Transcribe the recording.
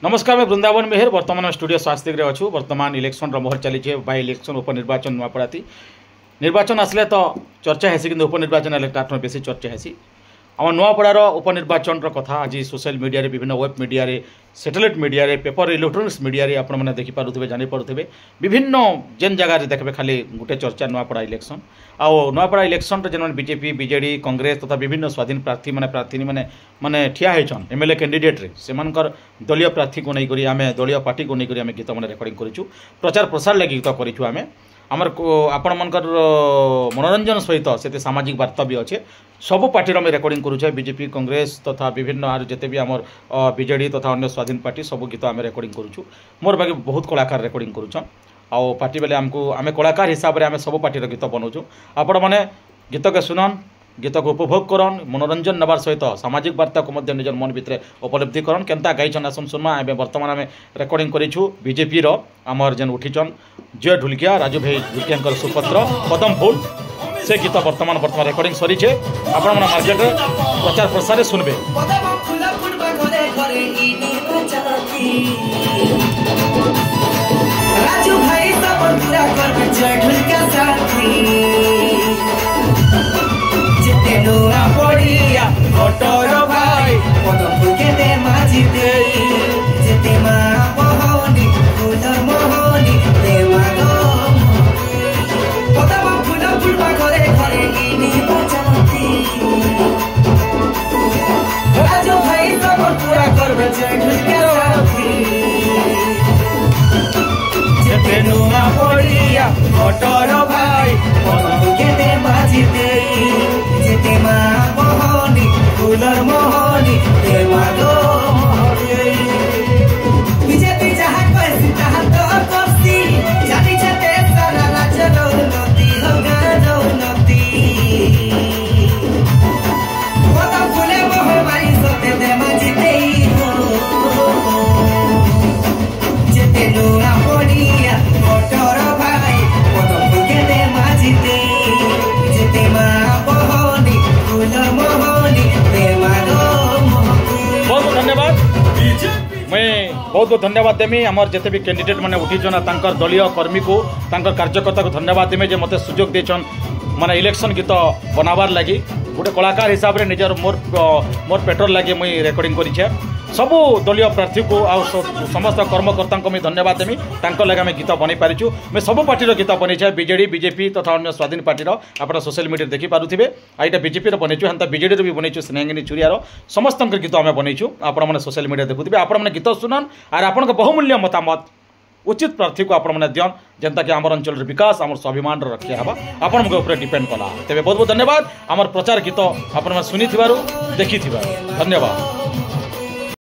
नमस्कार मैं वृंदावन मेहर वर्तमान स्टूडियो स्वास्थ्य अच्छू वर्तमान इलेक्शन मोहर चली बाय इलेक्शन उपनिर्वाचन नुआपड़ाती निर्वाचन आसले तो चर्चा हेसी कि उपनिर्वाचन आले ताठ बेसी चर्चा हेसी आम नुआपड़ार उपनिर्वाचन कथा आज सोशल मीडिया विभिन्न web media satellite media paper electronics media आप देखिपे जानीपे विभिन्न जेन जगह देखते खाली गोटे चर्चा नुआपड़ा इलेक्शन आउ नुआपड़ा इलेक्शन जेन बीजेपी बीजेडी कांग्रेस तथा विभिन्न स्वाधीन प्रार्थी मैंने माने ठिया होचन एमएलए कैंडिडेट से दलीय प्रार्थी को नहीं आम दलीय पार्टी को नहीं आम गीत मैंने रेकर्डिंग करूँ प्रचार प्रसार लगे गीत करूँ आम आमर आपण मनकर मनोरंजन सहित से सामाजिक वार्ता भी अच्छे सबू पार्टी में रेकर्डिंग करुचे बीजेपी कांग्रेस तथा विभिन्न आर जिते भी आमर बीजेडी तथा अन्य स्वाधीन पार्टी सब गीत आम रेकर्डिंग करूँ मोर बाकी बहुत कलाकार रेकर्डिंग करुछन आउ पार्टी बेले आमको आम कलाकार हिसाब से आम सब पार्टी गीत बनाऊँ आपण मैंने गीत के सुनन गीत को उपभोग करन मनोरंजन नबार सहित सामाजिक वार्ता को निजर मन भितर उपलब्धि करन केनता गाइछन आसम सुनमा एवं वर्तमान आम रेकर्डिंग करूँ बीजेपी आमर जेन उठीचन जय ढुलकिया राजू भाई ढुलकिया सुपत्र पदम फूल से गीत वर्तमान रेकर्डिंग सरी आपण मैंने मार्केट प्रचार प्रसार सुनबे राजू भाई तेनुआ पड़िया मोटर भाई पदम के दे माझी दे जेते मा मोहनी फूल मोहनी देवा गो पदम फूल फूल घरे घरे इनी बचाती राजू भाई सब पूरा करबे चढ़ के साथी जेते नुआ पड़िया मोटर भाई पदम के दे माझी दे मोहनी फूलर मोहनी देवा गो बीजेपी जहाँ कैसी तहाँ तो करसी जानी छते सारा राज्य नौनती होगा नौनती पदम फूले मोहर मारी सोते दे मजीते हो जेते नुआ पड़िया मोटर भाई पदम फूल के दे मजीते जेते मा बहुत धन्यवाद मैं बहुत धन्यवाद देमी आमर जिते भी कैंडिडेट मैंने उठीचन तांकर दलीय कर्मी को तांकर कार्यकर्ता को धन्यवाद देमी जे मते सुजोग देचन माने इलेक्शन गीत बनावार लगी गोटे कलाकार हिसाब से निजर मोर पेट्रोल लगे मुई रेकर्डिंग करिछे सबू दलीय प्रार्थी को आ समस्त कर्मकर्ता को मैं धन्यवाद देमी तांकर लगे आम गीत बन पारिछु मैं सब पार्टी गीत बनईछे बीजेडी बीजेपी तथा अन्य स्वाधीन पार्टी आप सोशल मीडिया देखि पारुथिबे आइटा बीजेपी बनईछु हेंता बीजेडी भी बनईछु स्नेहगिनी चुरियार समस्त गीत आम बनईछु आपण सोशल मीडिया देखुथिबे आपण गीत सुनन और आपण बहुमूल्य मतामत उचित प्रार्थी को आपण दियन जेनता कि आमर अंचल विकास आमर स्वाभिमान रक्षा हवा आपण ऊपर डिपेंड कला तेरे बहुत बहुत धन्यवाद आमर प्रचार गीत आपण सुनी देखी धन्यवाद।